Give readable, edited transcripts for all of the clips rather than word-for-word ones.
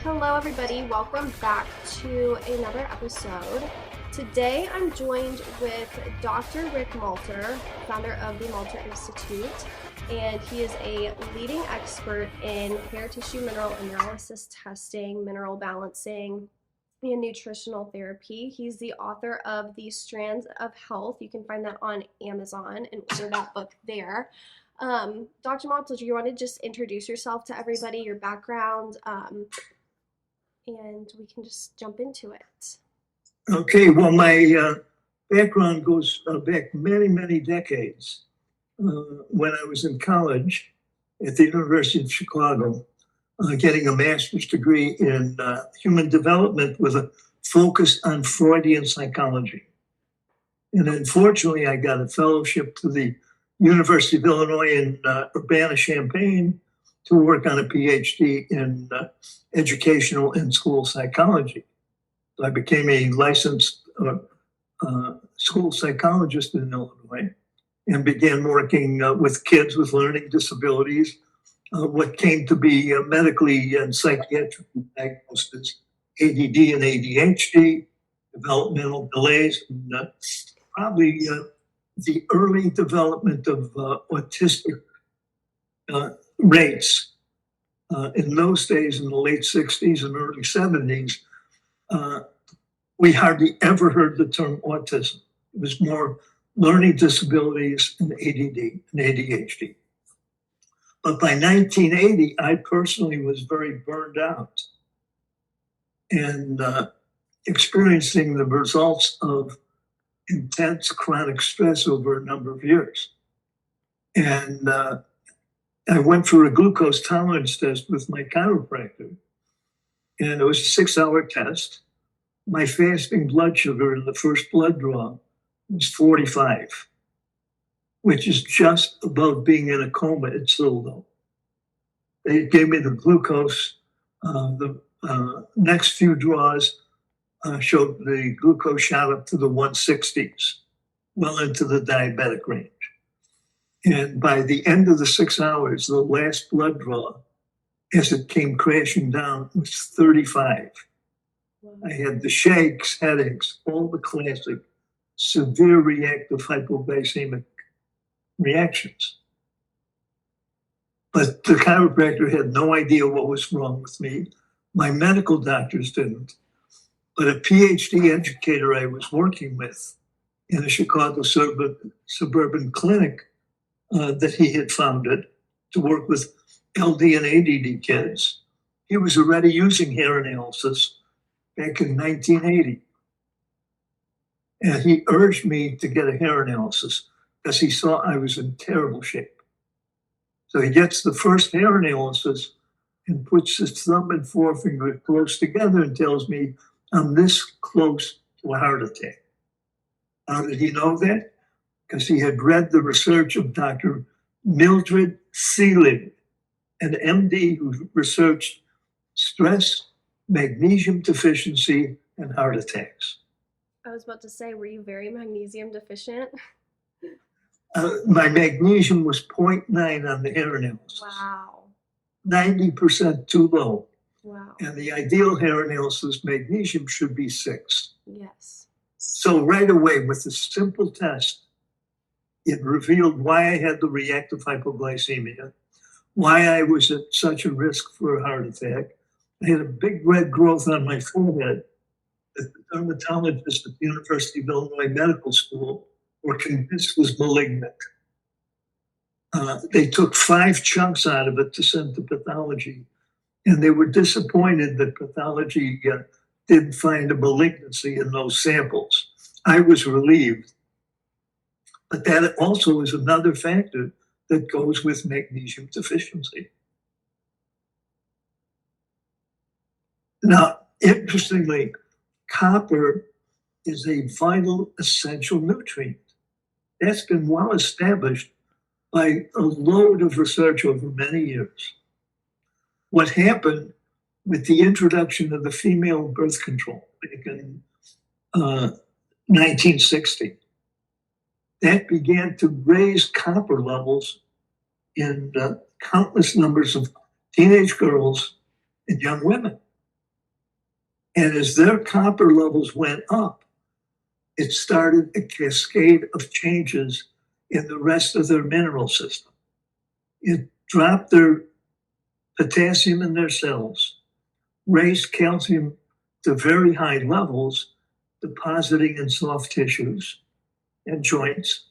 Hello, everybody. Welcome back to another episode. Today, I'm joined with Dr. Rick Malter, founder of the Malter Institute, and he is a leading expert in hair tissue mineral analysis testing, mineral balancing, and nutritional therapy. He's the author of The Strands of Health. You can find that on Amazon and order that book there. Dr. Malter, do you want to just introduce yourself to everybody, your background, and we can just jump into it. Okay, well, my background goes back many, many decades. When I was in college at the University of Chicago, getting a master's degree in human development with a focus on Freudian psychology. And unfortunately, I got a fellowship to the University of Illinois in Urbana-Champaign to work on a PhD in educational and school psychology. So I became a licensed school psychologist in Illinois and began working with kids with learning disabilities, what came to be medically and psychiatrically diagnosed as ADD and ADHD, developmental delays, and probably the early development of autistic rates. In those days, in the late 60s and early 70s, we hardly ever heard the term autism. It was more learning disabilities and ADD and ADHD. But by 1980, I personally was very burned out and experiencing the results of intense chronic stress over a number of years. And I went for a glucose tolerance test with my chiropractor, and it was a 6-hour test. My fasting blood sugar in the first blood draw was 45, which is just above being in a coma. It's still low. They gave me the glucose. The next few draws showed the glucose shot up to the 160s, well into the diabetic range. And by the end of the 6 hours, the last blood draw, as it came crashing down, was 35. I had the shakes, headaches, all the classic severe reactive hypoglycemic reactions. But the chiropractor had no idea what was wrong with me. My medical doctors didn't. But a PhD educator I was working with in a Chicago suburban clinic that he had founded to work with LD and ADD kids. He was already using hair analysis back in 1980. And he urged me to get a hair analysis because he saw I was in terrible shape. So he gets the first hair analysis and puts his thumb and forefinger close together and tells me I'm this close to a heart attack. How did he know that? Because he had read the research of Dr. Mildred Seelig, an MD who researched stress, magnesium deficiency, and heart attacks. I was about to say, were you very magnesium deficient? My magnesium was 0.9 on the hair analysis. Wow. 90% too low. Wow. And the ideal hair analysis magnesium should be 6. Yes. So right away, with a simple test, it revealed why I had the reactive hypoglycemia, why I was at such a risk for a heart attack. I had a big red growth on my forehead that the dermatologists at the University of Illinois Medical School were convinced was malignant. They took 5 chunks out of it to send to pathology, and they were disappointed that pathology didn't find a malignancy in those samples. I was relieved. But that also is another factor that goes with magnesium deficiency. Now, interestingly, copper is a vital essential nutrient. That's been well established by a load of research over many years. What happened with the introduction of the female birth control back in 1960, that began to raise copper levels in countless numbers of teenage girls and young women. And as their copper levels went up, it started a cascade of changes in the rest of their mineral system. It dropped their potassium in their cells, raised calcium to very high levels, depositing in soft tissues and joints.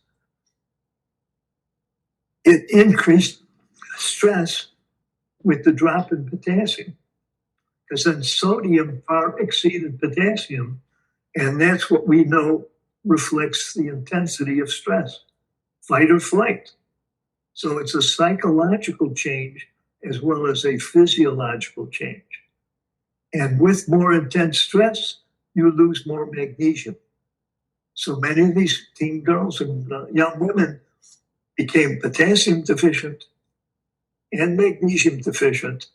It increased stress with the drop in potassium, because then sodium far exceeded potassium, and that's what we know reflects the intensity of stress, fight or flight. So it's a psychological change as well as a physiological change. And with more intense stress, you lose more magnesium. So many of these teen girls and young women became potassium deficient and magnesium deficient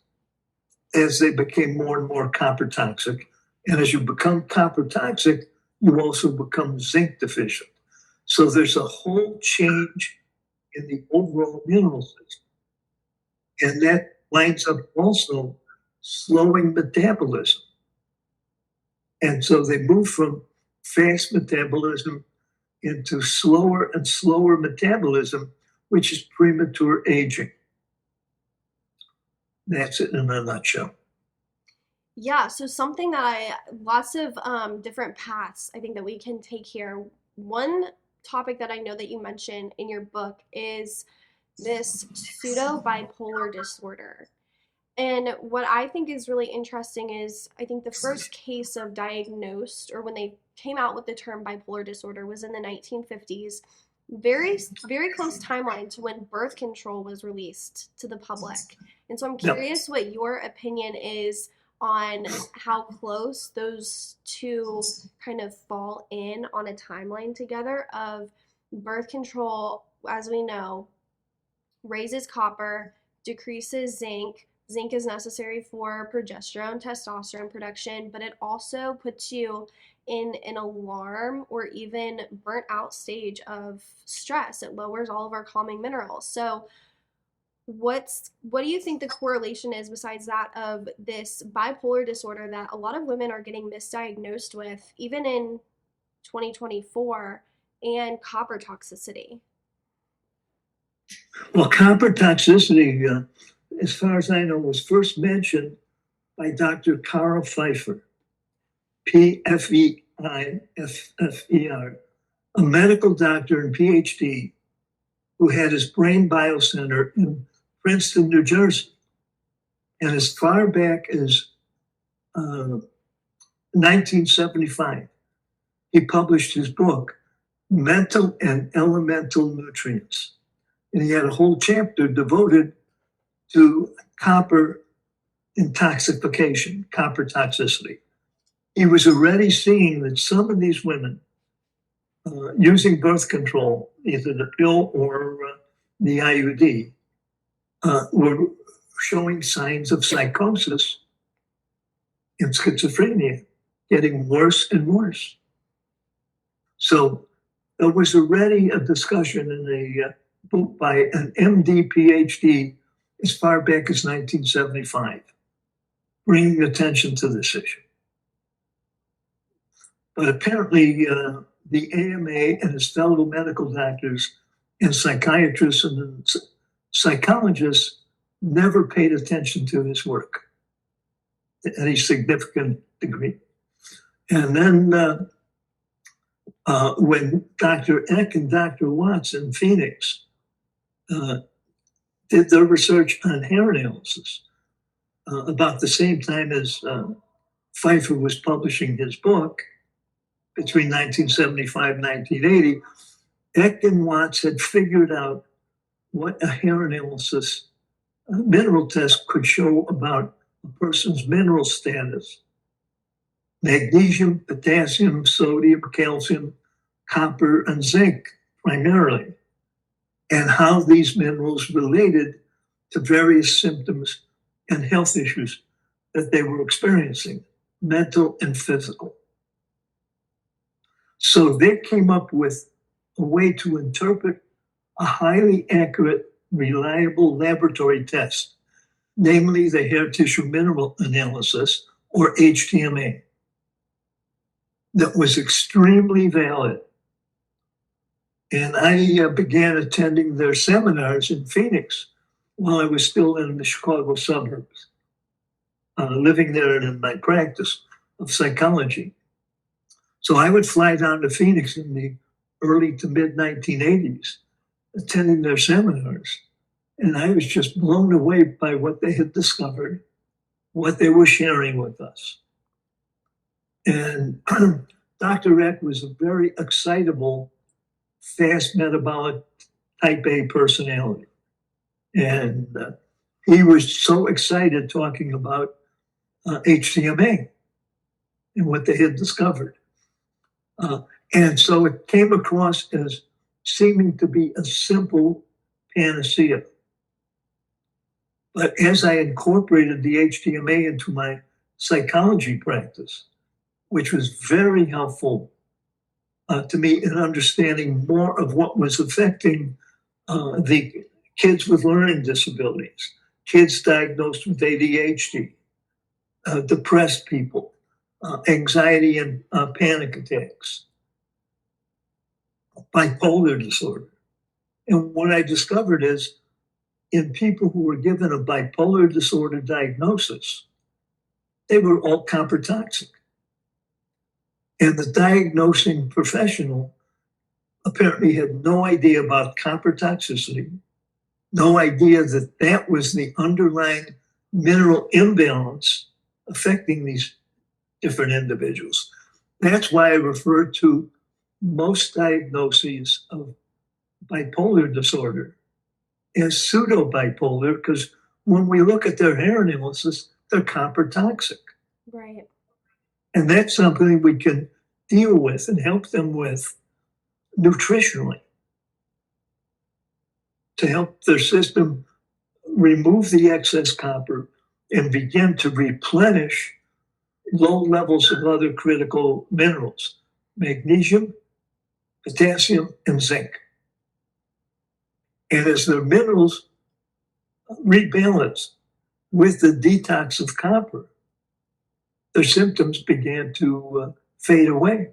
as they became more and more copper toxic. And as you become copper toxic, you also become zinc deficient. So there's a whole change in the overall mineral system. And that winds up also slowing metabolism. And so they move from fast metabolism into slower and slower metabolism, which is premature aging. That's it in a nutshell. Yeah, so something that lots of different paths I think that we can take here. One topic that I know that you mentioned in your book is this pseudo bipolar disorder. And what I think is really interesting is I think the first case of diagnosed, or when they came out with the term bipolar disorder, was in the 1950s. Very, very close timeline to when birth control was released to the public. And so I'm curious what your opinion is on how close those two kind of fall in on a timeline together of birth control, as we know, raises copper, decreases zinc. Zinc is necessary for progesterone, testosterone production, but it also puts you in an alarm or even burnt out stage of stress. It lowers all of our calming minerals. So what do you think the correlation is besides that of this bipolar disorder that a lot of women are getting misdiagnosed with, even in 2024, and copper toxicity? Well, copper toxicity, as far as I know, was first mentioned by Dr. Carl Pfeiffer, Pfeiffer, a medical doctor and PhD who had his brain biocenter in Princeton, New Jersey. And as far back as 1975, he published his book, Mental and Elemental Nutrients. And he had a whole chapter devoted to copper intoxication, copper toxicity. He was already seeing that some of these women using birth control, either the pill or the IUD, were showing signs of psychosis and schizophrenia, getting worse and worse. So there was already a discussion in a book by an MD, PhD, as far back as 1975, bringing attention to this issue. But apparently, the AMA and his fellow medical doctors and psychiatrists and psychologists never paid attention to his work to any significant degree. And then when Dr. Eck and Dr. Watts in Phoenix did their research on hair analysis about the same time as Pfeiffer was publishing his book, between 1975 and 1980, Eck and Watts had figured out what a hair analysis mineral test could show about a person's mineral status: magnesium, potassium, sodium, calcium, copper, and zinc primarily, and how these minerals related to various symptoms and health issues that they were experiencing, mental and physical. So they came up with a way to interpret a highly accurate, reliable laboratory test, namely the hair tissue mineral analysis, or HTMA. that was extremely valid. And I began attending their seminars in Phoenix while I was still in the Chicago suburbs, living there and in my practice of psychology. So I would fly down to Phoenix in the early to mid 1980s, attending their seminars. And I was just blown away by what they had discovered, what they were sharing with us. And Dr. Eck was a very excitable, fast metabolic type A personality. And he was so excited talking about HTMA and what they had discovered. And so it came across as seeming to be a simple panacea. But as I incorporated the HTMA into my psychology practice, which was very helpful to me in understanding more of what was affecting the kids with learning disabilities, kids diagnosed with ADHD, depressed people, anxiety and panic attacks, bipolar disorder. And what I discovered is in people who were given a bipolar disorder diagnosis, they were all copper toxic. And the diagnosing professional apparently had no idea about copper toxicity, no idea that that was the underlying mineral imbalance affecting these different individuals. That's why I refer to most diagnoses of bipolar disorder as pseudo-bipolar, because when we look at their hair analysis, they're copper toxic. Right. And that's something we can deal with and help them with nutritionally to help their system remove the excess copper and begin to replenish low levels of other critical minerals, magnesium, potassium, and zinc. And as their minerals rebalance with the detox of copper, their symptoms began to fade away.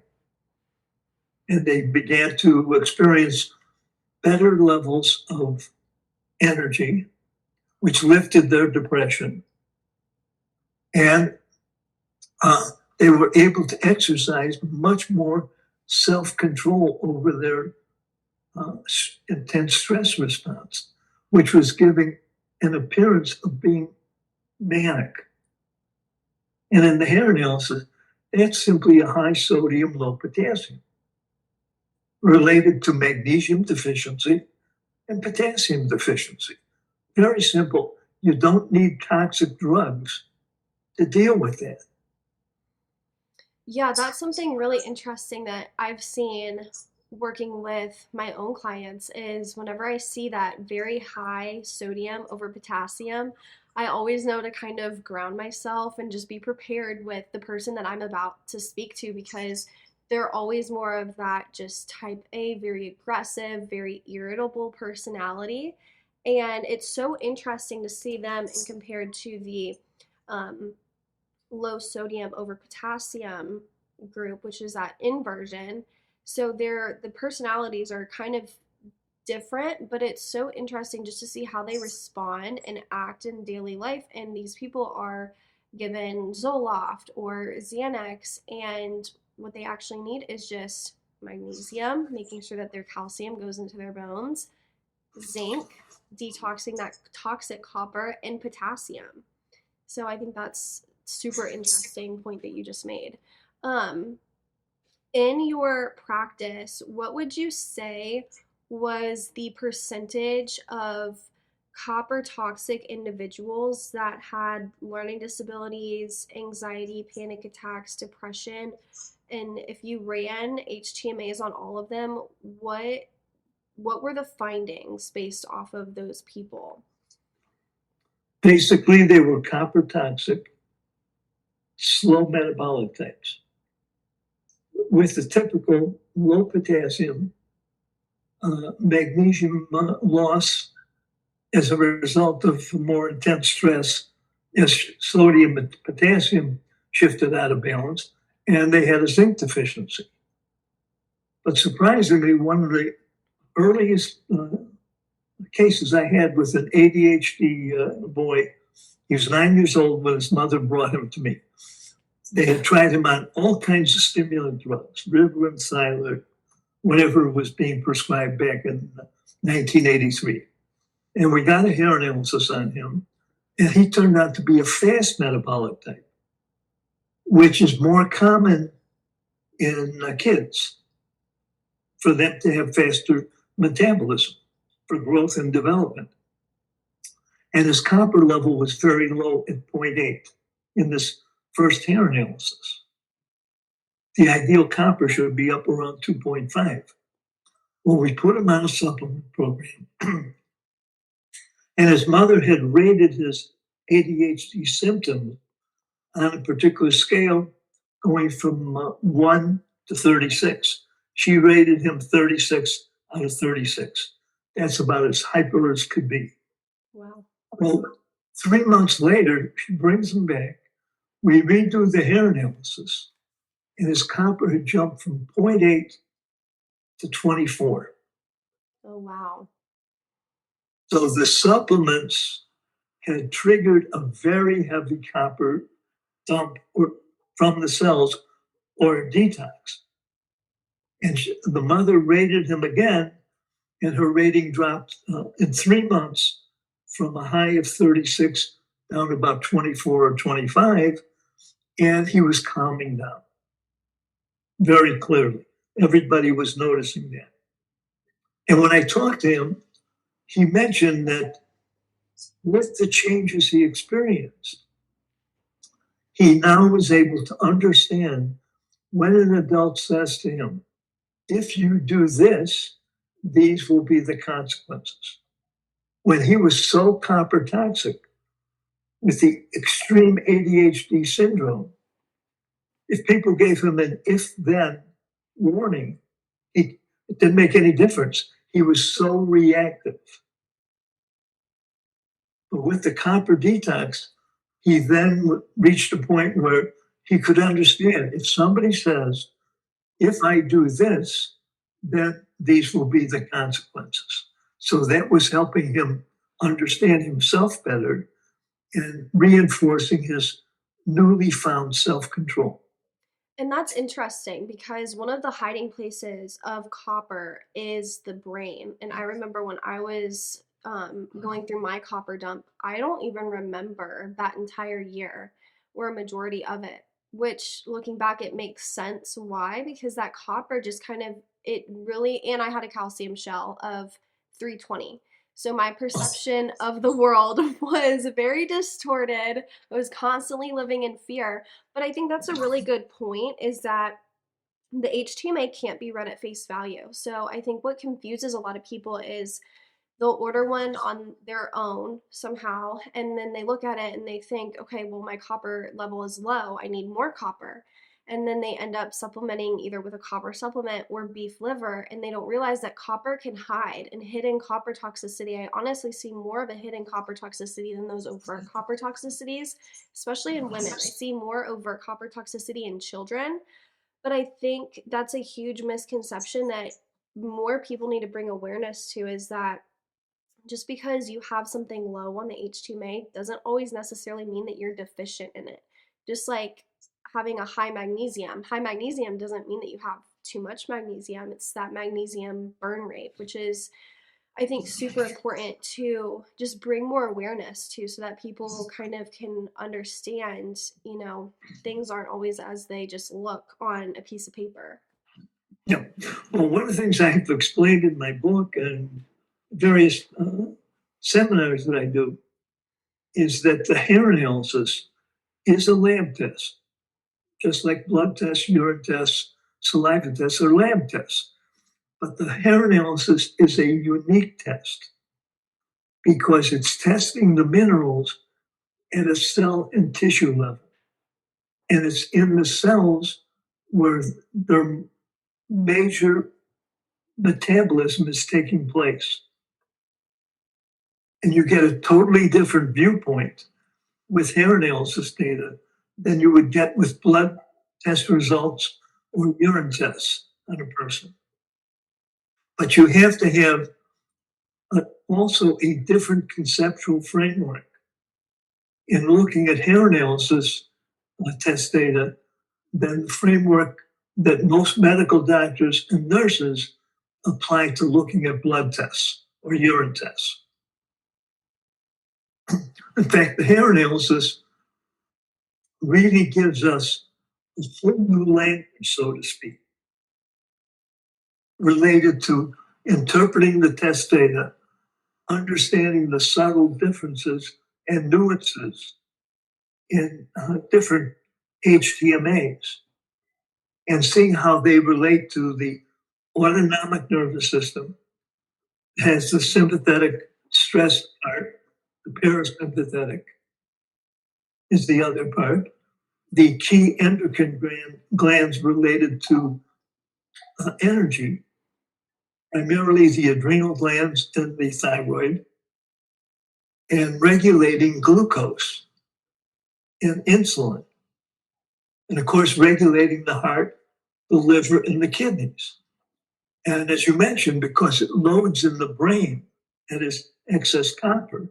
And they began to experience better levels of energy, which lifted their depression. And they were able to exercise much more self-control over their intense stress response, which was giving an appearance of being manic. And in the hair analysis, that's simply a high sodium, low potassium related to magnesium deficiency and potassium deficiency. Very simple. You don't need toxic drugs to deal with that. Yeah, that's something really interesting that I've seen working with my own clients is whenever I see that very high sodium over potassium, I always know to kind of ground myself and just be prepared with the person that I'm about to speak to, because they're always more of that just type A, very aggressive, very irritable personality. And it's so interesting to see them and compared to the um, low sodium over potassium group, which is that inversion. So the personalities are kind of different, but it's so interesting just to see how they respond and act in daily life. And these people are given Zoloft or Xanax, and what they actually need is just magnesium, making sure that their calcium goes into their bones, zinc, detoxing that toxic copper, and potassium. So I think that's super interesting point that you just made. In your practice, what would you say was the percentage of copper toxic individuals that had learning disabilities, anxiety, panic attacks, depression? And if you ran HTMAs on all of them, what were the findings based off of those people? Basically, they were copper toxic, slow metabolic types with the typical low potassium, magnesium loss as a result of more intense stress as sodium and potassium shifted out of balance, and they had a zinc deficiency. But surprisingly, one of the earliest cases I had with an ADHD boy, he was 9 years old when his mother brought him to me. They had tried him on all kinds of stimulant drugs, Ritalin, Siler, whatever was being prescribed back in 1983. And we got a hair analysis on him, and he turned out to be a fast metabolic type, which is more common in kids, for them to have faster metabolism for growth and development. And his copper level was very low at 0.8 in this first hair analysis. The ideal copper should be up around 2.5. Well, we put him on a supplement program. And his mother had rated his ADHD symptoms on a particular scale going from 1 to 36. She rated him 36 out of 36. That's about as hyper as could be. Wow. Well, 3 months later, she brings him back. We redo the hair analysis, and his copper had jumped from 0.8 to 24. Oh, wow. So the supplements had triggered a very heavy copper dump from the cells or a detox. And the mother rated him again, and her rating dropped in 3 months from a high of 36 down to about 24 or 25, and he was calming down very clearly. Everybody was noticing that. And when I talked to him, he mentioned that with the changes he experienced, he now was able to understand when an adult says to him, if you do this, these will be the consequences. When he was so copper toxic with the extreme ADHD syndrome, if people gave him an if-then warning, it didn't make any difference. He was so reactive. But with the copper detox, he then reached a point where he could understand if somebody says, if I do this, then these will be the consequences. So that was helping him understand himself better and reinforcing his newly found self-control. And that's interesting because one of the hiding places of copper is the brain. And I remember when I was going through my copper dump, I don't even remember that entire year or a majority of it, which looking back, it makes sense why, because that copper just kind of, it really, and I had a calcium shell of 320. So my perception of the world was very distorted. I was constantly living in fear. But I think that's a really good point, is that the HTMA can't be read at face value. So I think what confuses a lot of people is they'll order one on their own somehow, and then they look at it and they think, okay, well, my copper level is low, I need more copper. And then they end up supplementing either with a copper supplement or beef liver, and they don't realize that copper can hide, and hidden copper toxicity. I honestly see more of a hidden copper toxicity than those overt copper toxicities, especially in women. I see more overt copper toxicity in children, but I think that's a huge misconception that more people need to bring awareness to, is that just because you have something low on the H2MA doesn't always necessarily mean that you're deficient in it. Just like having a high magnesium doesn't mean that you have too much magnesium. It's that magnesium burn rate, which is, I think, super important to just bring more awareness to, so that people kind of can understand, things aren't always as they just look on a piece of paper. Yeah. Well, one of the things I have explained in my book and various seminars that I do is that the hair analysis is a lab test, just like blood tests, urine tests, saliva tests are lab tests. But the hair analysis is a unique test because it's testing the minerals at a cell and tissue level. And it's in the cells where their major metabolism is taking place. And you get a totally different viewpoint with hair analysis data than you would get with blood test results or urine tests on a person. But you have to have also a different conceptual framework in looking at hair analysis test data than the framework that most medical doctors and nurses apply to looking at blood tests or urine tests. In fact, the hair analysis really gives us a whole new language, so to speak, related to interpreting the test data, understanding the subtle differences and nuances in different HTMAs, and seeing how they relate to the autonomic nervous system, has the sympathetic stress part, the parasympathetic is the other part, the key endocrine glands related to energy, primarily the adrenal glands and the thyroid, and regulating glucose and insulin. And of course, regulating the heart, the liver, and the kidneys. And as you mentioned, because it loads in the brain and is excess copper,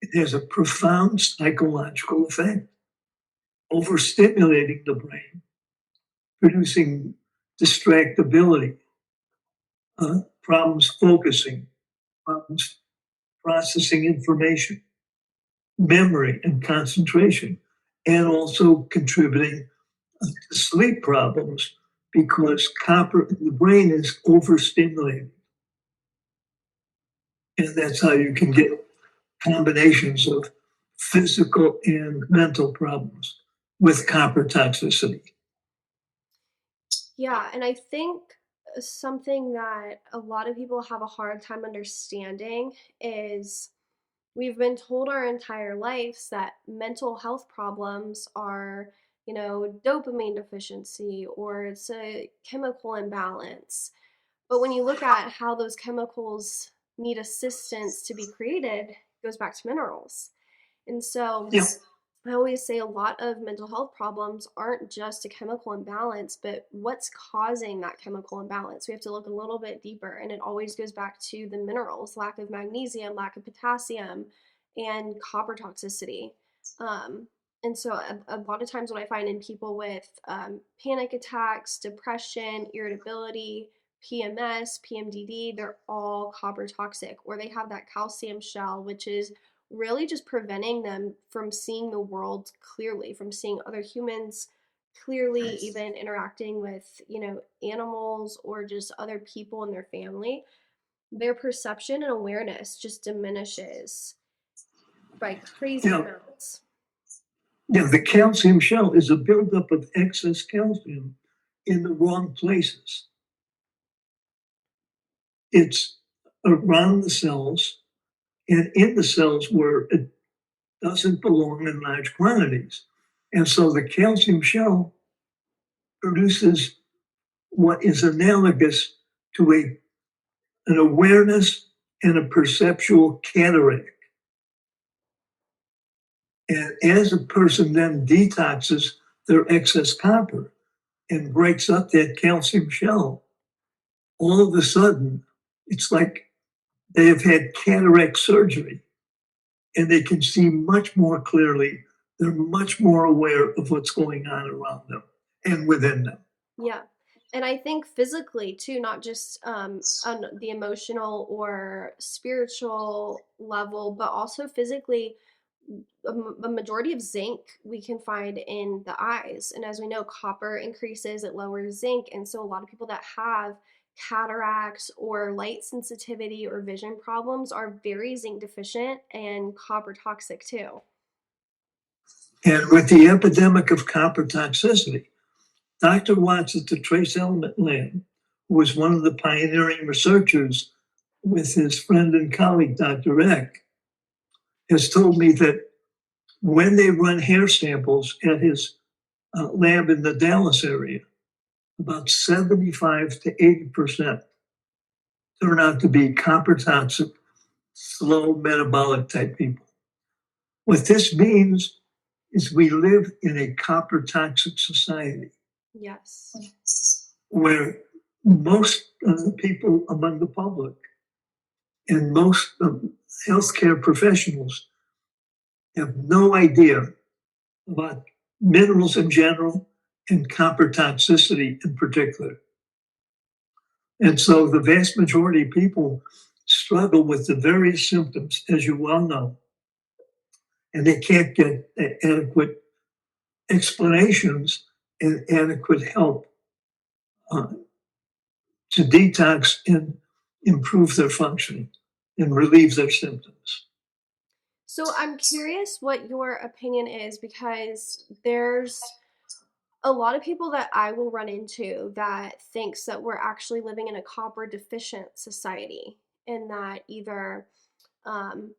it has a profound psychological effect, overstimulating the brain, producing distractibility, problems focusing, problems processing information, memory and concentration, and also contributing to sleep problems because copper in the brain is overstimulated. And that's how you can get combinations of physical and mental problems with copper toxicity. Yeah, and I think something that a lot of people have a hard time understanding is we've been told our entire lives that mental health problems are, dopamine deficiency or it's a chemical imbalance. But when you look at how those chemicals need assistance to be created, it goes back to minerals. And so Yeah. I always say a lot of mental health problems aren't just a chemical imbalance, but what's causing that chemical imbalance. We have to look a little bit deeper, and it always goes back to the minerals, lack of magnesium, lack of potassium, and copper toxicity. Um, and so a lot of times when I find in people with panic attacks, depression, irritability, PMS, PMDD, they're all copper toxic, or they have that calcium shell, which is really just preventing them from seeing the world clearly, from seeing other humans clearly, even interacting with, animals or just other people in their family. Their perception and awareness just diminishes by crazy amounts. Yeah, the calcium shell is a buildup of excess calcium in the wrong places. It's around the cells and in the cells where it doesn't belong in large quantities. And so the calcium shell produces what is analogous to an awareness and a perceptual cataract. And as a person then detoxes their excess copper and breaks up that calcium shell, all of a sudden, it's like they have had cataract surgery and they can see much more clearly. They're much more aware of what's going on around them and within them. Yeah. And I think physically too, not just on the emotional or spiritual level, but also physically, a majority of zinc we can find in the eyes. And as we know, copper increases, it lowers zinc. And so a lot of people that have cataracts or light sensitivity or vision problems are very zinc deficient and copper toxic too. And with the epidemic of copper toxicity, Dr. Watts at the Trace Element Lab, who was one of the pioneering researchers with his friend and colleague, Dr. Eck, has told me that when they run hair samples at his lab in the Dallas area, about 75 to 80% turn out to be copper toxic, slow metabolic type people. What this means is we live in a copper toxic society. Yes. where most of the people among the public and most healthcare professionals have no idea about minerals in general and copper toxicity in particular. And so the vast majority of people struggle with the various symptoms, as you well know, and they can't get adequate explanations and adequate help uh, to detox and improve their functioning and relieve their symptoms. So I'm curious what your opinion is, because there's a lot of people that I will run into that thinks that we're actually living in a copper deficient society, and that either um,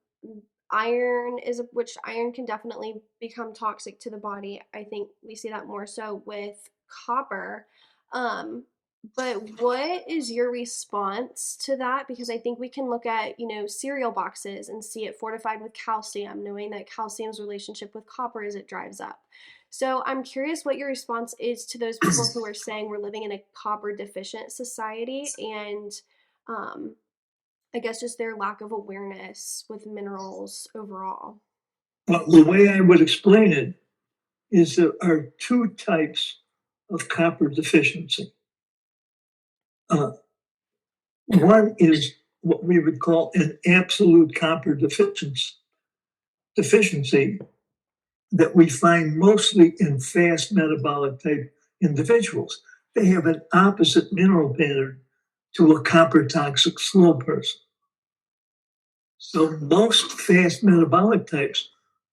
iron is, which iron can definitely become toxic to the body. I think we see that more so with copper. Um, but what is your response to that? Because I think we can look at, cereal boxes and see it fortified with calcium, knowing that calcium's relationship with copper is it drives up. So I'm curious what your response is to those people who are saying we're living in a copper deficient society, and um, I guess just their lack of awareness with minerals overall. Well, the way I would explain it is there are two types of copper deficiency. Uh, One is what we would call an absolute copper deficiency that we find mostly in fast metabolic type individuals. They have an opposite mineral pattern to a copper toxic slow person. So most fast metabolic types,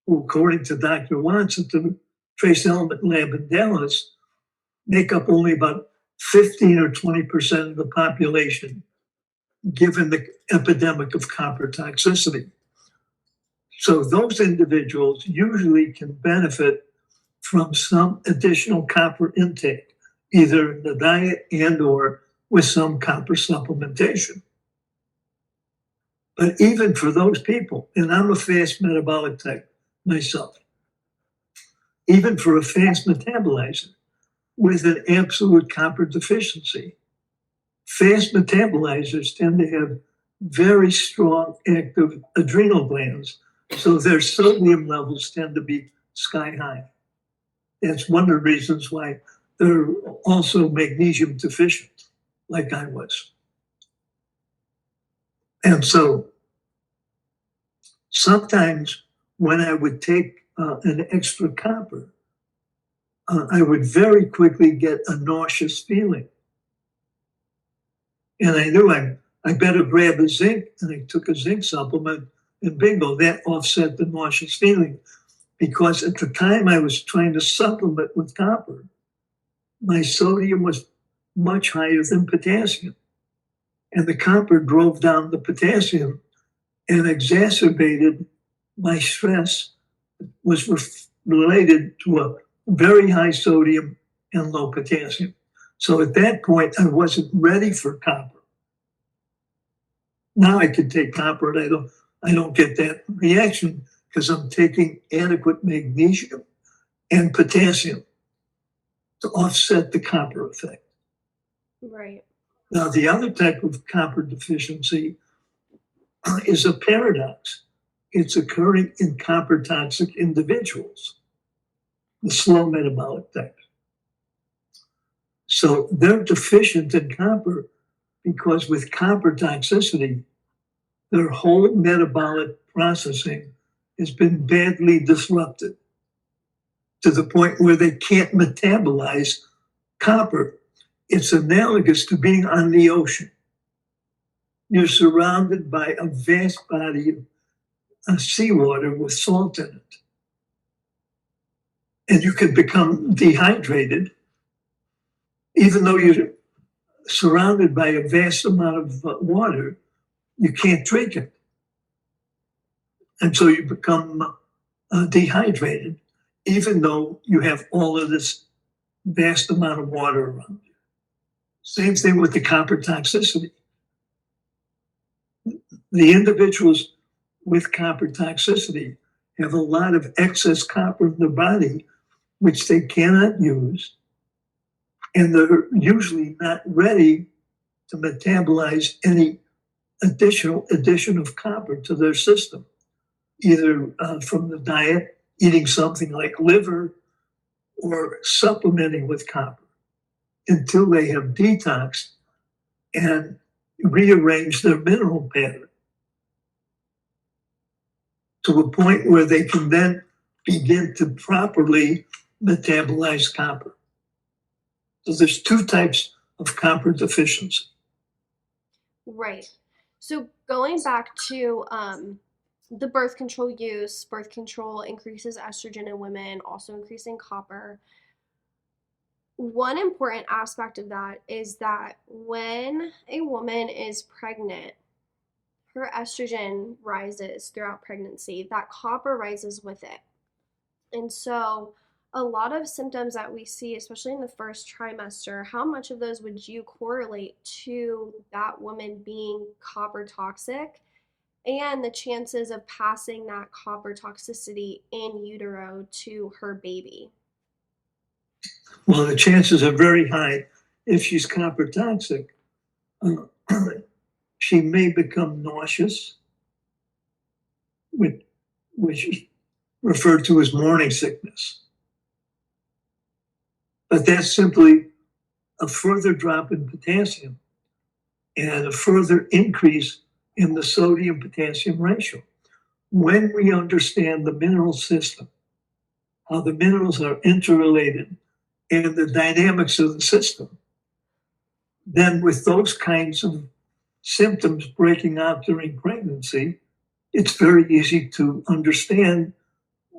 who according to Dr. Watts at the Trace Element Lab in Dallas, make up only about 15 or 20% of the population, given the epidemic of copper toxicity. So those individuals usually can benefit from some additional copper intake, either in the diet and or with some copper supplementation. But even for those people, and I'm a fast metabolic type myself, even for a fast metabolizer with an absolute copper deficiency, fast metabolizers tend to have very strong active adrenal glands, so their sodium levels tend to be sky high. That's one of the reasons why they're also magnesium deficient, like I was. And so sometimes when I would take an extra copper, I would very quickly get a nauseous feeling. And I knew I better grab a zinc, and I took a zinc supplement, and bingo, that offset the nauseous feeling. Because at the time I was trying to supplement with copper, my sodium was much higher than potassium. And the copper drove down the potassium and exacerbated my stress, was related to a very high sodium and low potassium. So at that point, I wasn't ready for copper. Now I can take copper, and I don't get that reaction because I'm taking adequate magnesium and potassium to offset the copper effect. Right. Now, the other type of copper deficiency is a paradox. It's occurring in copper toxic individuals, the slow metabolic type. So they're deficient in copper because with copper toxicity, their whole metabolic processing has been badly disrupted to the point where they can't metabolize copper. It's analogous to being on the ocean. You're surrounded by a vast body of seawater with salt in it. And you can become dehydrated, even though you're surrounded by a vast amount of water, you can't drink it. And so you become dehydrated, even though you have all of this vast amount of water around you. Same thing with the copper toxicity. The individuals with copper toxicity have a lot of excess copper in their body, which they cannot use. and they're usually not ready to metabolize any additional addition of copper to their system, either from the diet, eating something like liver, or supplementing with copper until they have detoxed and rearranged their mineral pattern to a point where they can then begin to properly metabolize copper. So there's two types of copper deficiency. Right. So going back to the birth control use, birth control increases estrogen in women, also increasing copper. One important aspect of that is that when a woman is pregnant, her estrogen rises throughout pregnancy, that copper rises with it. And so, a lot of symptoms that we see, especially in the first trimester, how much of those would you correlate to that woman being copper toxic and the chances of passing that copper toxicity in utero to her baby? Well, the chances are very high if she's copper toxic. Uh, she may become nauseous, which is referred to as morning sickness. But that's simply a further drop in potassium and a further increase in the sodium potassium ratio. When we understand the mineral system, how the minerals are interrelated, and the dynamics of the system, then with those kinds of symptoms breaking out during pregnancy, it's very easy to understand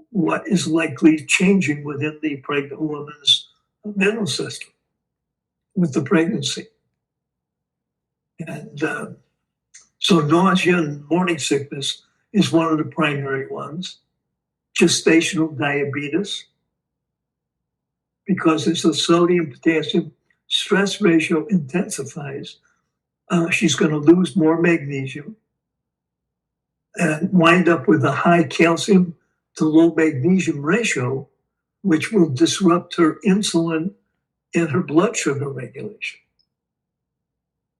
what is likely changing within the pregnant woman's mineral system with the pregnancy. And so nausea and morning sickness is one of the primary ones. Gestational diabetes, because as the sodium potassium stress ratio intensifies, she's going to lose more magnesium and wind up with a high calcium to low magnesium ratio, which will disrupt her insulin and her blood sugar regulation.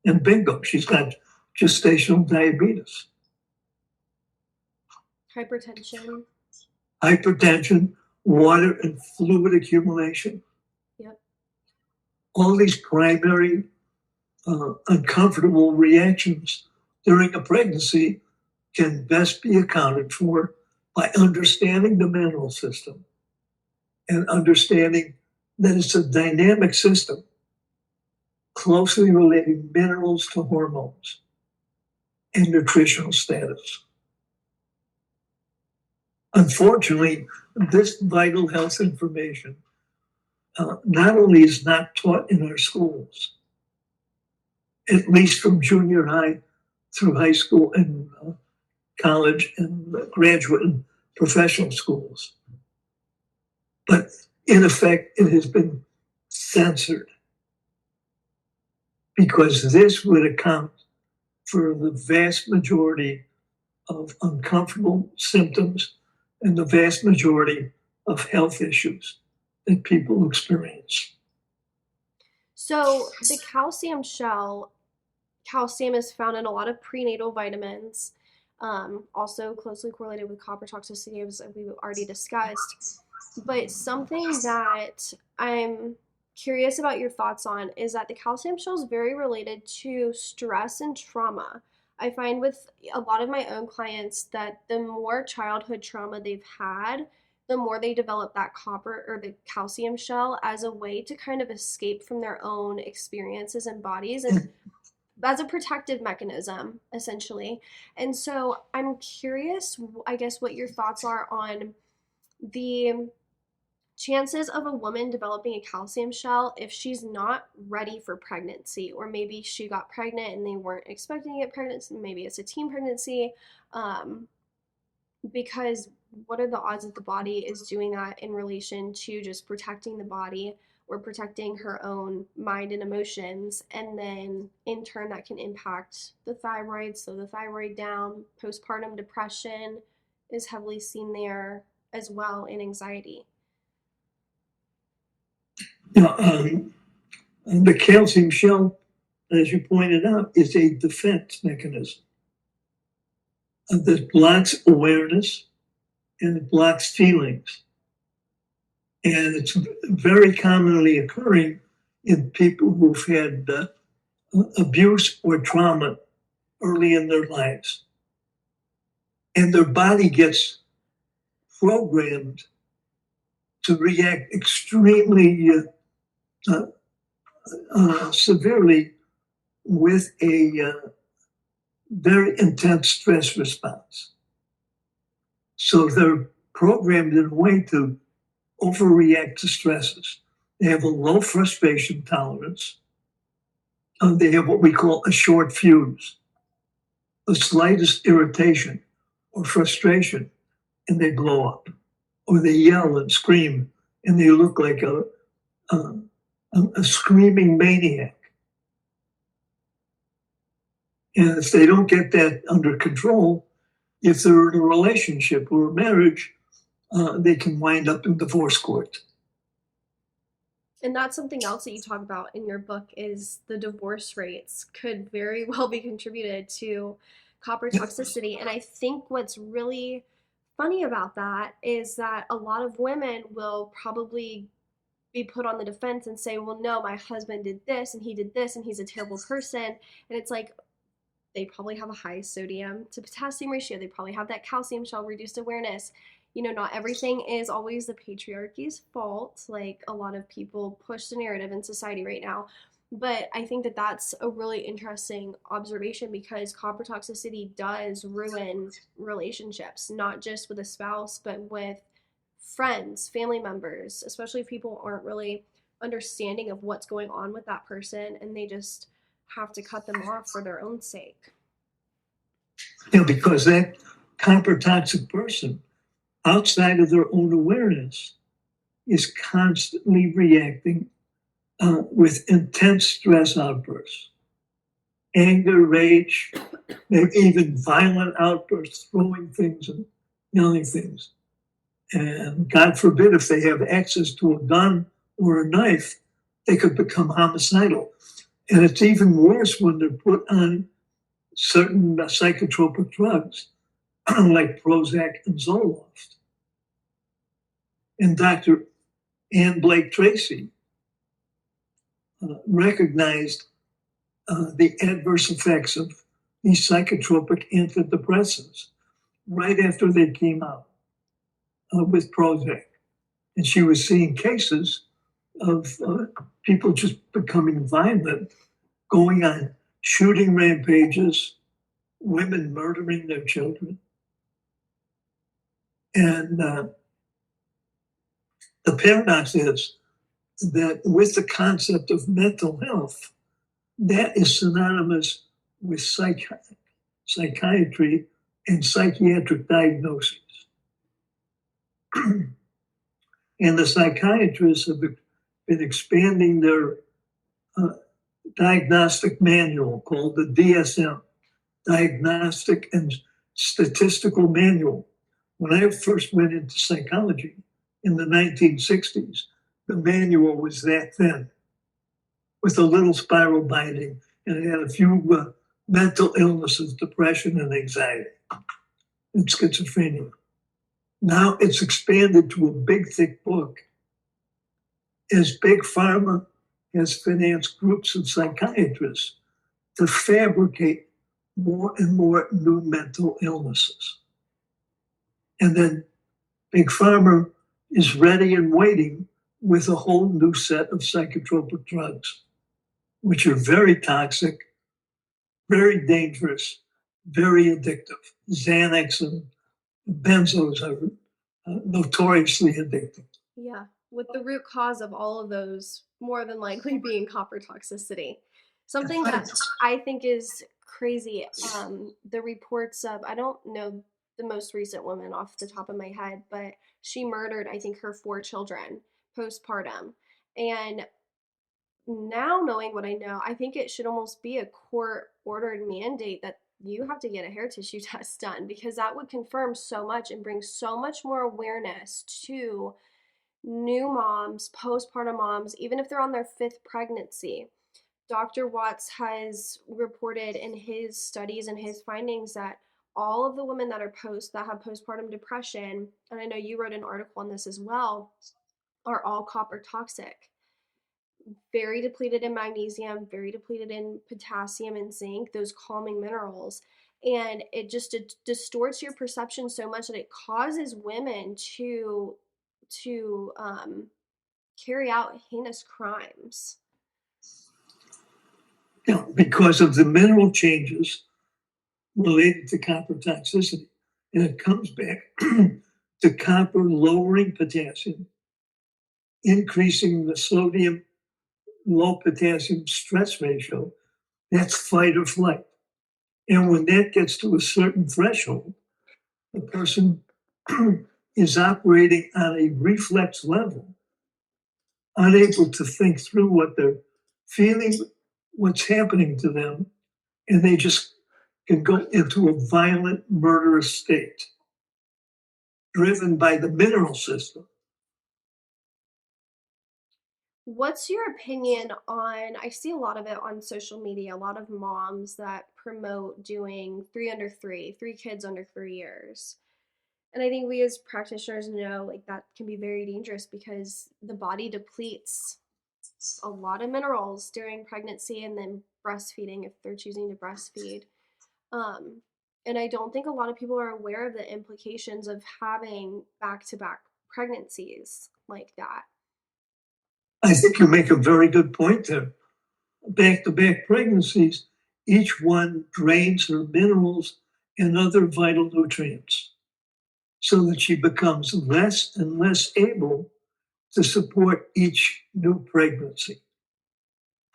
And bingo, she's got gestational diabetes. Hypertension, water and fluid accumulation. Yep. All these primary uncomfortable reactions during a pregnancy can best be accounted for by understanding the mineral system and understanding that it's a dynamic system closely relating minerals to hormones and nutritional status. Unfortunately, this vital health information not only is not taught in our schools, at least from junior high through high school and college and graduate and professional schools, but in effect, it has been censored because this would account for the vast majority of uncomfortable symptoms and the vast majority of health issues that people experience. So the calcium shell, calcium is found in a lot of prenatal vitamins, also closely correlated with copper toxicity, as we've already discussed. But something that I'm curious about your thoughts on is that the calcium shell is very related to stress and trauma. I find with a lot of my own clients that the more childhood trauma they've had, the more they develop that copper or the calcium shell as a way to kind of escape from their own experiences and bodies and as a protective mechanism, essentially. And so I'm curious, I guess, what your thoughts are on the chances of a woman developing a calcium shell if she's not ready for pregnancy, or maybe she got pregnant and they weren't expecting to get pregnant, maybe it's a teen pregnancy, because what are the odds that the body is doing that in relation to just protecting the body or protecting her own mind and emotions, and then in turn that can impact the thyroid, so the thyroid down, postpartum depression is heavily seen there as well, in anxiety. You know, And the calcium shell, as you pointed out, is a defense mechanism that blocks awareness and it blocks feelings. And it's very commonly occurring in people who've had abuse or trauma early in their lives. And their body gets programmed to react extremely severely with a very intense stress response. So they're programmed in a way to overreact to stresses. They have a low frustration tolerance. They have what we call a short fuse. The slightest irritation or frustration, and they blow up. Or they yell and scream, and they look like a screaming maniac. And if they don't get that under control, if they're in a relationship or a marriage, they can wind up in divorce court. And that's something else that you talk about in your book is the divorce rates could very well be contributed to copper toxicity. And I think what's really funny about that is that a lot of women will probably be put on the defense and say, well, no, my husband did this and he did this and he's a terrible person. And it's like, they probably have a high sodium to potassium ratio. They probably have that calcium shell, reduced awareness. You know, not everything is always the patriarchy's fault. Like a lot of people push the narrative in society right now. But I think that that's a really interesting observation because copper toxicity does ruin relationships, not just with a spouse, but with friends, family members, especially if people aren't really understanding of what's going on with that person and they just have to cut them off for their own sake. Because that copper toxic person, outside of their own awareness, is constantly reacting with intense stress outbursts, anger, rage, maybe even violent outbursts, throwing things and yelling things. And God forbid if they have access to a gun or a knife, they could become homicidal. And it's even worse when they're put on certain psychotropic drugs like Prozac and Zoloft. And Dr. Ann Blake Tracy recognized the adverse effects of these psychotropic antidepressants right after they came out with Prozac. And she was seeing cases of people just becoming violent, going on shooting rampages, women murdering their children. And the paradox is that with the concept of mental health, that is synonymous with psychiatry and psychiatric diagnoses. And the psychiatrists have been expanding their diagnostic manual called the DSM, Diagnostic and Statistical Manual. When I first went into psychology in the 1960s, the manual was that thin with a little spiral binding, and it had a few mental illnesses, depression and anxiety and schizophrenia. Now it's expanded to a big, thick book as Big Pharma has financed groups of psychiatrists to fabricate more and more new mental illnesses. And then Big Pharma is ready and waiting with a whole new set of psychotropic drugs, which are very toxic, very dangerous, very addictive. Xanax and benzos are notoriously addictive. Yeah, with the root cause of all of those more than likely being copper toxicity. Something that I think is crazy, the reports of, I don't know the most recent woman off the top of my head, but she murdered, I think, her 4 children postpartum. And now knowing what I know, I think it should almost be a court ordered mandate that you have to get a hair tissue test done because that would confirm so much and bring so much more awareness to new moms, postpartum moms, even if they're on their fifth pregnancy. Dr. Watts has reported in his studies and his findings that all of the women that have postpartum depression, and I know you wrote an article on this as well, are all copper toxic. Very depleted in magnesium, very depleted in potassium and zinc, those calming minerals. And it just distorts your perception so much that it causes women to carry out heinous crimes. Yeah, because of the mineral changes related to copper toxicity. And it comes back to copper lowering potassium, increasing the sodium low potassium stress ratio. That's fight or flight. And when that gets to a certain threshold, the person is operating on a reflex level, unable to think through what they're feeling, what's happening to them, and they just can go into a violent, murderous state, driven by the mineral system. What's your opinion on, I see a lot of it on social media, a lot of moms that promote doing 3 kids under 3 years. And I think we as practitioners know like that can be very dangerous because the body depletes a lot of minerals during pregnancy and then breastfeeding if they're choosing to breastfeed. Um, and I don't think a lot of people are aware of the implications of having back to back pregnancies like that. I think you make a very good point there. Back to back pregnancies, each one drains her minerals and other vital nutrients so that she becomes less and less able to support each new pregnancy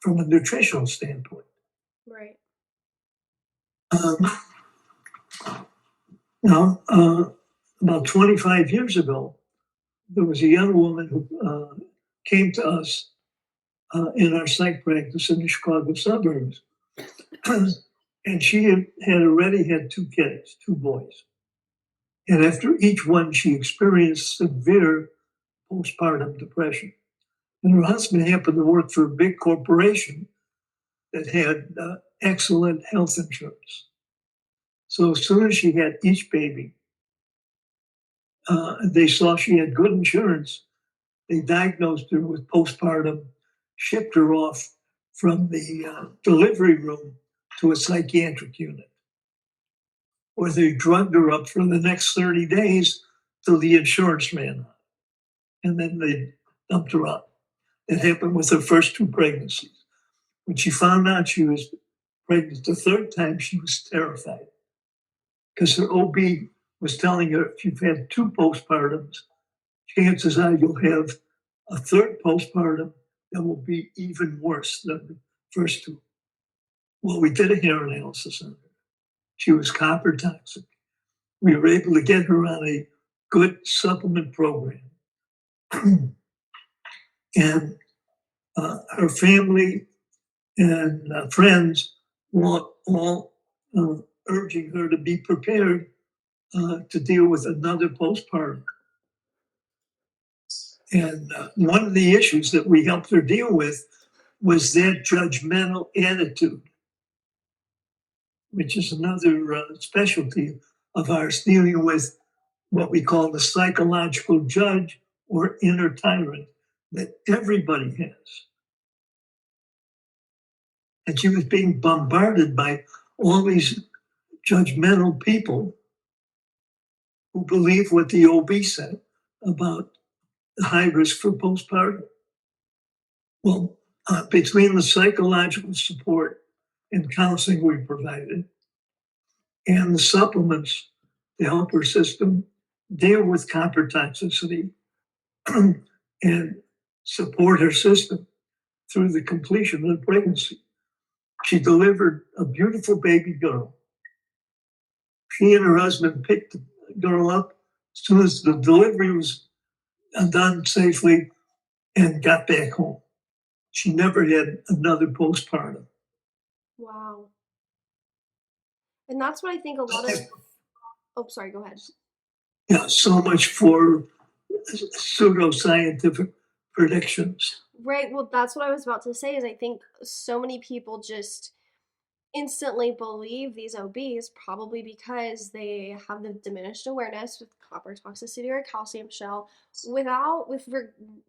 from a nutritional standpoint. Right. Um, Now, about 25 years ago, there was a young woman who came to us in our psych practice in the Chicago suburbs. And she had already had 2 kids, 2 boys. And after each one, she experienced severe postpartum depression. And her husband happened to work for a big corporation that had excellent health insurance. So as soon as she had each baby, they saw she had good insurance. They diagnosed her with postpartum, shipped her off from the delivery room to a psychiatric unit, where they drugged her up for the next 30 days till the insurance ran out. And then they dumped her up. It happened with her first 2 pregnancies. When she found out she was pregnant the 3rd time, she was terrified because her OB was telling her if you've had 2 postpartums, chances are you'll have a 3rd postpartum that will be even worse than the first 2. Well, we did a hair analysis on her. She was copper toxic. We were able to get her on a good supplement program. And her family and friends were all urging her to be prepared to deal with another postpartum. And one of the issues that we helped her deal with was that judgmental attitude, which is another specialty of ours, dealing with what we call the psychological judge or inner tyrant that everybody has. And she was being bombarded by all these judgmental people who believe what the OB said about the high risk for postpartum. Well, between the psychological support and counseling we provided and the supplements to help her system deal with copper toxicity and support her system through the completion of the pregnancy, she delivered a beautiful baby girl. She and her husband picked the girl up as soon as the delivery was done safely and got back home. She never had another postpartum. Wow. And that's what I think a lot of, oh, sorry, go ahead. Yeah, so much for pseudoscientific predictions. Right. Well, that's what I was about to say is I think so many people just instantly believe these OBs probably because they have the diminished awareness with copper toxicity or calcium shell without with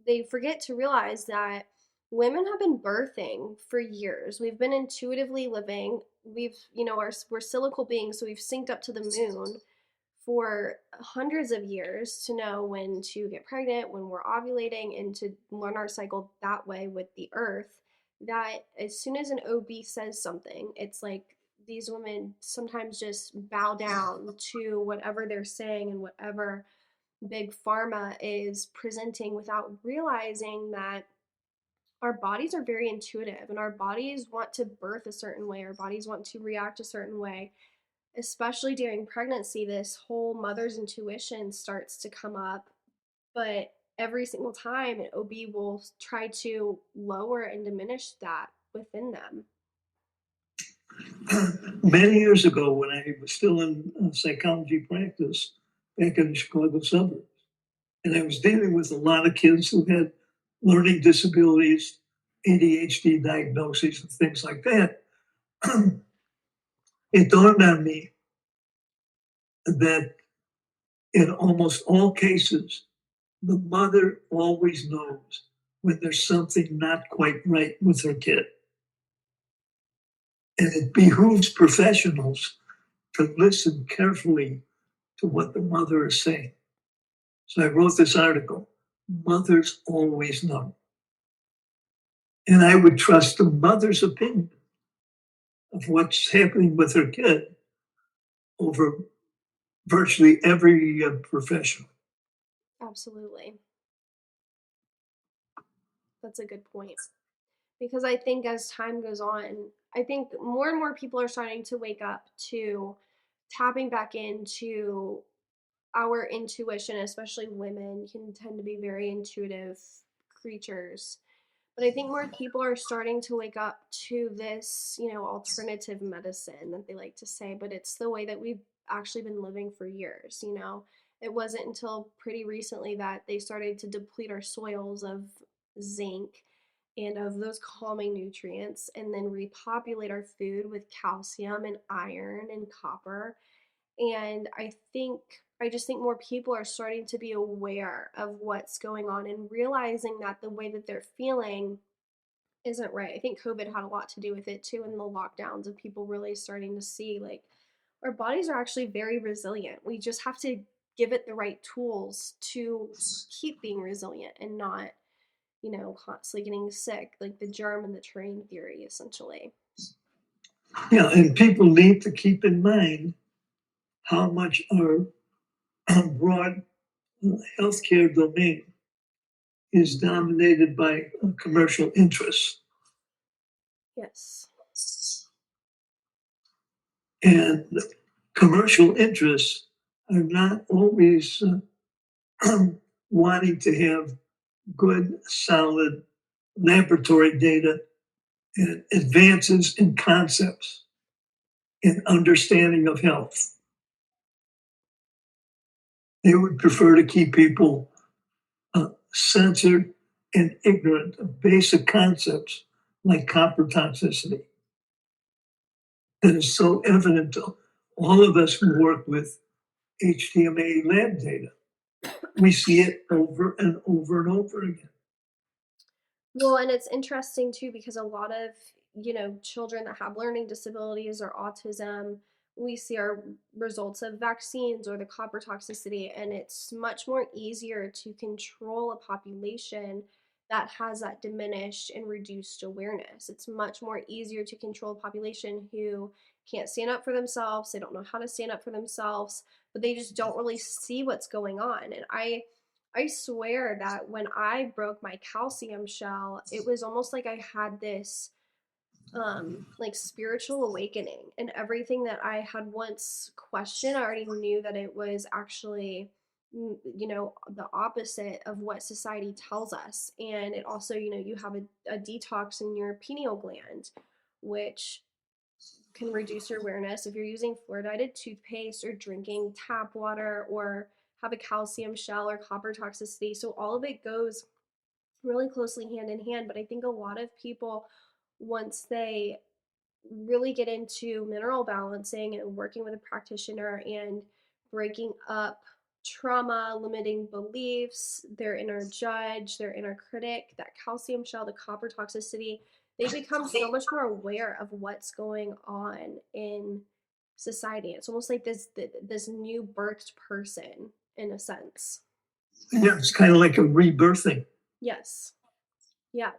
they forget to realize that women have been birthing for years. We've been intuitively living. We're silical beings, so we've synced up to the moon for hundreds of years to know when to get pregnant, when we're ovulating, and to learn our cycle that way with the earth. That as soon as an OB says something, it's like these women sometimes just bow down to whatever they're saying and whatever big pharma is presenting without realizing that our bodies are very intuitive and our bodies want to birth a certain way, our bodies want to react a certain way, especially during pregnancy. This whole mother's intuition starts to come up, but every single time an OB will try to lower and diminish that within them. Many years ago, when I was still in psychology practice back in the Chicago suburbs, and I was dealing with a lot of kids who had learning disabilities, ADHD diagnoses, and things like that, it dawned on me that in almost all cases, the mother always knows when there's something not quite right with her kid. And it behooves professionals to listen carefully to what the mother is saying. So I wrote this article, Mothers Always Know. And I would trust the mother's opinion of what's happening with her kid over virtually every professional. Absolutely. That's a good point. Because I think as time goes on, I think more and more people are starting to wake up to tapping back into our intuition, especially women can tend to be very intuitive creatures. But I think more people are starting to wake up to this, alternative medicine that they like to say, but it's the way that we've actually been living for years. It wasn't until pretty recently that they started to deplete our soils of zinc and of those calming nutrients and then repopulate our food with calcium and iron and copper. And I just think more people are starting to be aware of what's going on and realizing that the way that they're feeling isn't right. I think COVID had a lot to do with it too, in the lockdowns of people really starting to see like our bodies are actually very resilient. We just have to give it the right tools to keep being resilient and not, constantly getting sick, like the germ and the terrain theory, essentially. Yeah, and people need to keep in mind how much our broad healthcare domain is dominated by commercial interests. Yes. And commercial interests are not always wanting to have good, solid laboratory data and advances in concepts in understanding of health. They would prefer to keep people censored and ignorant of basic concepts like copper toxicity that is so evident to all of us who work with HTMA lab data. We see it over and over and over again. Well, and it's interesting too because a lot of, children that have learning disabilities or autism, we see our results of vaccines or the copper toxicity, and it's much more easier to control a population that has that diminished and reduced awareness. It's much more easier to control a population who can't stand up for themselves, they don't know how to stand up for themselves, but they just don't really see what's going on. And I swear that when I broke my calcium shell, it was almost like I had this like spiritual awakening, and everything that I had once questioned, I already knew that it was actually the opposite of what society tells us. And it also, you have a detox in your pineal gland, which can reduce your awareness if you're using fluoridated toothpaste or drinking tap water or have a calcium shell or copper toxicity. So all of it goes really closely hand in hand. But I think a lot of people, once they really get into mineral balancing and working with a practitioner and breaking up trauma, limiting beliefs, their inner judge, their inner critic, that calcium shell, the copper toxicity, they become so much more aware of what's going on in society. It's almost like this new birthed person in a sense. Yeah, it's kind of like a rebirthing Yes. Yeah.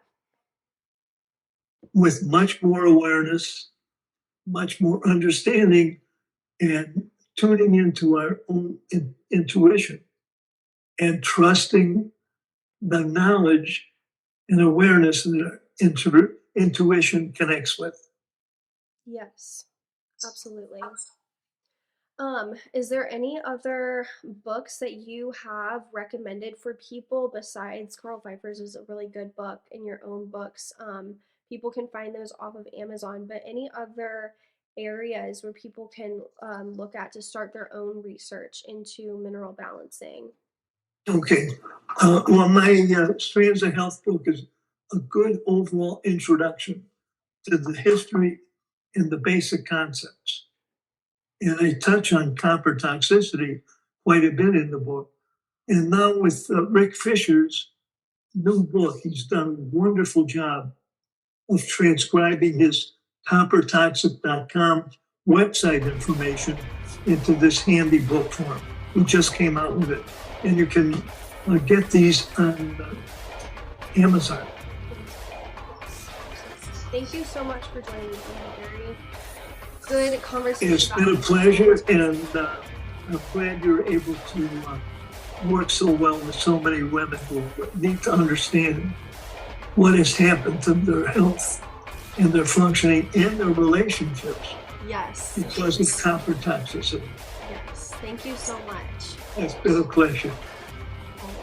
with much more awareness, much more understanding, and tuning into our own intuition and trusting the knowledge and awareness that our intuition connects with. Yes. Absolutely. Is there any other books that you have recommended for people besides Carl Pfeiffer's is a really good book and your own books? People can find those off of Amazon, but any other areas where people can look at to start their own research into mineral balancing? Okay. Well, my Strands of Health book is a good overall introduction to the history and the basic concepts. And I touch on copper toxicity quite a bit in the book. And now with Rick Fisher's new book, he's done a wonderful job of transcribing his coppertoxic.com website information into this handy book form. He just came out with it. And you can get these on Amazon. Thank you so much for joining me. Very good conversation. It's been a pleasure, and I'm glad you're able to work so well with so many women who need to understand what has happened to their health and their functioning and their relationships. Yes. Because of copper toxicity. Yes. Thank you so much. It's been a pleasure. Always.